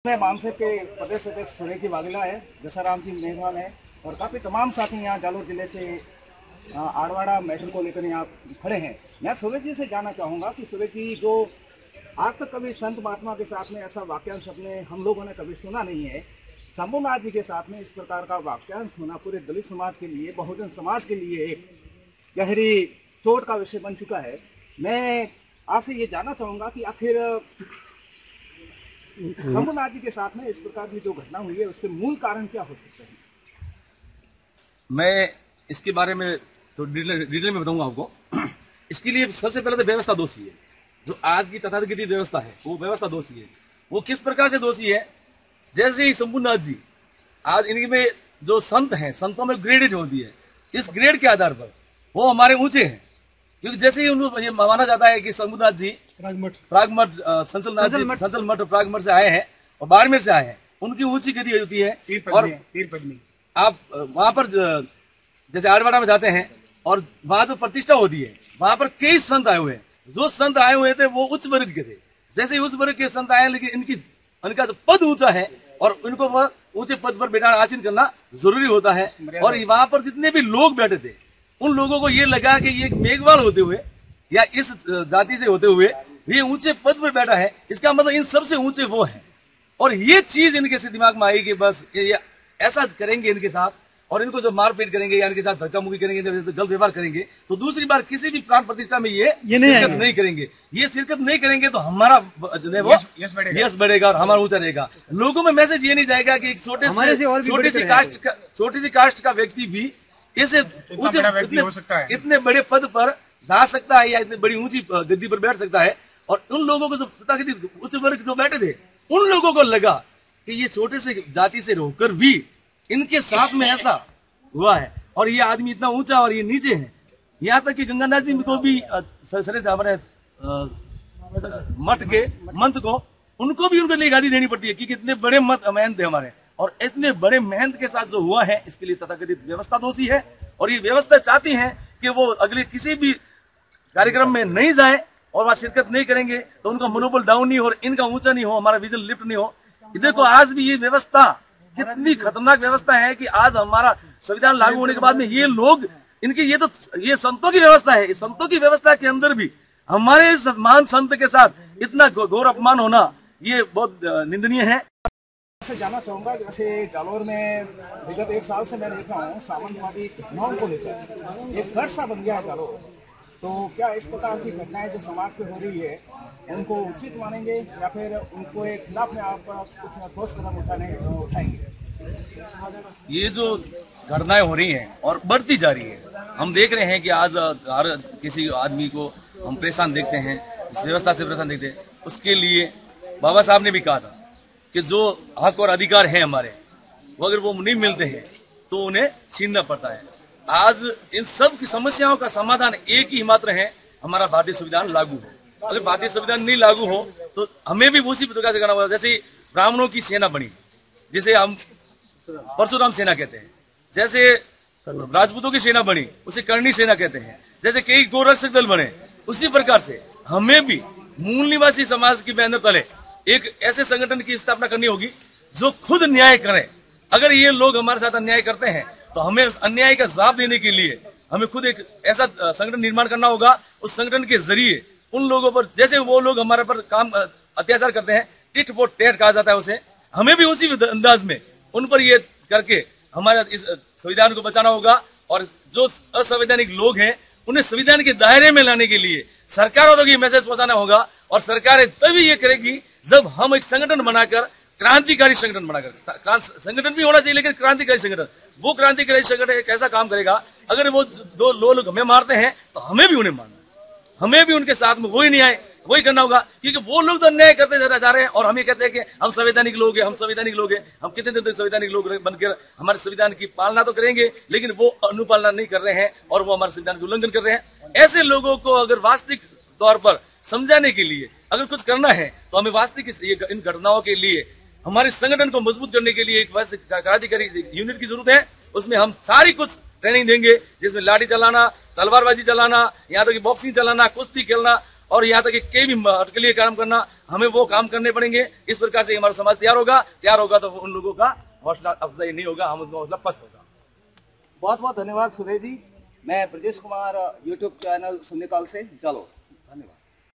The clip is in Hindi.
मैं मानसिक के प्रदेश अध्यक्ष सुरेश जी वाघेला है, जसाराम जी मेघवाल है और काफ़ी तमाम साथी यहाँ जालोर जिले से आड़वाड़ा मैटर को लेकर यहाँ खड़े हैं। मैं सुरेश जी से जानना चाहूँगा कि सुरेश जी, जो आज तक कभी संत महात्मा के साथ में ऐसा वाक्यांश अपने हम लोगों ने कभी सुना नहीं है, शंभूनाथ जी के साथ में इस प्रकार का वाक्यांश होना पूरे दलित समाज के लिए, बहुजन समाज के लिए एक गहरी चोट का विषय बन चुका है। मैं आपसे ये जानना चाहूँगा कि आखिर शंभूनाथ जी के साथ में इस प्रकार की जो घटना हुई है उसके मूल कारण क्या हो सकते हैं? मैं इसके बारे में तो डिटेल में बताऊंगा आपको। इसके लिए सबसे पहले तो व्यवस्था दोषी है। जो आज की तथाकथित व्यवस्था है वो व्यवस्था दोषी है। वो किस प्रकार से दोषी है? जैसे ही शंभूनाथ जी, आज इनमें जो संत हैं, संतों में ग्रेडेड होती है। इस ग्रेड के आधार पर वो हमारे ऊंचे हैं, क्योंकि जैसे ही उनको ये माना जाता है कि शंभूनाथ जी प्रागमठ संचल मठ प्रागमठ से आए हैं और बाड़मेर से आए हैं, उनकी ऊंची गति होती है। और आप वहां पर जैसे आड़वाड़ा में जाते हैं और वहां जो प्रतिष्ठा होती है, वहां पर कई संत आए हुए हैं। जो संत आए हुए थे वो उच्च वर्ग के थे। जैसे ही उच्च वर्ग के संत आए, लेकिन इनका जो पद ऊंचा है और इनको वह ऊंचे पद पर बैठा आसीन करना जरूरी होता है। और वहां पर जितने भी लोग बैठे थे, उन लोगों को ये लगा कि ये मेघवाल होते हुए या इस जाति से होते हुए ये ऊंचे पद पर बैठा है, इसका मतलब इन सबसे ऊंचे वो हैं। और ये चीज इनके से दिमाग में आई कि बस ये ऐसा करेंगे इनके साथ, और इनको जब मारपीट करेंगे या इनके साथ धक्का मुक्की करेंगे, गलत व्यवहार करेंगे, तो दूसरी बार किसी भी प्राण प्रतिष्ठा में ये शिरकत नहीं करेंगे। ये शिरकत नहीं करेंगे तो हमारा यश बढ़ेगा और हमारा ऊंचा रहेगा। लोगों में मैसेज ये नहीं जाएगा कि एक छोटी सी कास्ट का व्यक्ति भी ऐसे इतने बड़े पद पर जा सकता है या इतनी बड़ी ऊंची गद्दी पर बैठ सकता है। और उन लोगों को जो तथाकथित उच्च वर्ग जो बैठे थे, उन लोगों को लगा कि ये छोटे से जाति से होकर भी इनके साथ में ऐसा हुआ है और ये आदमी इतना ऊंचा और ये नीचे है। यहाँ तक कि गंगानाथ जी को भी हमारे मठ के मंत को, उनको भी उनको लिए गादी देनी पड़ती है, क्योंकि इतने बड़े महंत थे हमारे। और इतने बड़े महंत के साथ जो हुआ है, इसके लिए तथाकथित व्यवस्था दोषी है। और ये व्यवस्था चाहती है कि वो अगले किसी भी कार्यक्रम में नहीं जाए और वहां शिरकत नहीं करेंगे तो उनका मनोबल डाउन नहीं हो और इनका ऊंचा नहीं हो, हमारा विजन लिफ्ट नहीं हो। देखो आज भी ये व्यवस्था कितनी खतरनाक व्यवस्था है कि आज हमारा संविधान लागू होने के बाद में ये लोग इनकी ये संतों की व्यवस्था है। इस संतों की व्यवस्था के अंदर भी हमारे इस महान संत के साथ इतना घोर अपमान होना ये बहुत निंदनीय है। आपसे जानना चाहूंगा, जैसे जालोर में विगत 1 साल से मैं देख रहा हूँ सामंतवादी घटनाओं को लेकर एक घर सा बन गया है जालोर। तो क्या इस प्रकार की घटनाएं जो समाज पे हो रही है उनको उचित मानेंगे या फिर उनको एक खिलाफ में आप कुछ ठोस कदम उठाएंगे? ये जो घटनाएं हो रही हैं और बढ़ती जा रही है, हम देख रहे हैं कि आज हर किसी आदमी को हम परेशान देखते हैं, इस व्यवस्था से परेशान देखते हैं। उसके लिए बाबा साहब ने भी कहा था कि जो हक और अधिकार है हमारे, वो अगर वो नहीं मिलते हैं तो उन्हें छीनना पड़ता है। आज इन सब की समस्याओं का समाधान एक ही मात्र है, हमारा भारतीय संविधान लागू हो। अगर भारतीय संविधान नहीं लागू हो तो हमें भी उसी प्रकार से करना होगा। जैसे ब्राह्मणों की सेना बनी, जिसे हम परशुराम सेना कहते हैं, जैसे राजपूतों की सेना बनी उसे करणी सेना कहते हैं, जैसे कई गोरक्षक दल बने, उसी प्रकार से हमें भी मूल निवासी समाज की बैनर तले एक ऐसे संगठन की स्थापना करनी होगी जो खुद न्याय करे। अगर ये लोग हमारे साथ अन्याय करते हैं तो हमें उस अन्याय का जवाब देने के लिए हमें खुद एक ऐसा संगठन निर्माण करना होगा। उस संगठन के जरिए उन लोगों पर, जैसे वो लोग हमारे पर काम अत्याचार करते हैं, टिट फॉर टैट कहा जाता है उसे, हमें भी उसी अंदाज में उन पर ये करके हमारा इस संविधान को बचाना होगा। और जो असंवैधानिक लोग हैं उन्हें संविधान के दायरे में लाने के लिए सरकारों तक ये मैसेज पहुंचाना होगा। और सरकारें तभी ये करेगी जब हम एक संगठन बनाकर, क्रांतिकारी संगठन बनाकर, संगठन भी होना चाहिए लेकिन क्रांतिकारी संगठन, वो क्रांतिकारी संगठन एक ऐसा काम करेगा। अगर वो दो लोग हमें मारते हैं तो हमें भी उन्हें मारना, हमें भी उनके साथ में वही न्याय वही करना होगा, क्योंकि वो लोग तो अन्याय करते जा रहे हैं और हम ये कहते हैं कि हम संवैधानिक लोग हैं, हम संवैधानिक लोग हैं। हम कितने दिन तक संवैधानिक लोग बनकर हमारे संविधान की पालना तो करेंगे, लेकिन वो अनुपालना नहीं कर रहे हैं और वो हमारे संविधान के उल्लंघन कर रहे हैं। ऐसे लोगों को अगर वास्तविक तौर पर समझाने के लिए अगर कुछ करना है तो हमें वास्तविक इन घटनाओं के लिए हमारे संगठन को मजबूत करने के लिए एक क्रांतिकारी यूनिट की जरूरत है। उसमें हम सारी कुछ ट्रेनिंग देंगे, जिसमें लाठी चलाना, तलवारबाजी चलाना, यहाँ तक कि बॉक्सिंग चलाना, कुश्ती खेलना और यहाँ तक कि कई भी के लिए काम करना, हमें वो काम करने पड़ेंगे। इस प्रकार से हमारा समाज तैयार होगा तो उन लोगों का हौसला अफजाई नहीं होगा, हम उसका हौसला पस्त होगा। बहुत बहुत धन्यवाद सुरेश जी। मैं ब्रजेश कुमार यूट्यूब चैनल सुन्नीताल से जालोर, धन्यवाद।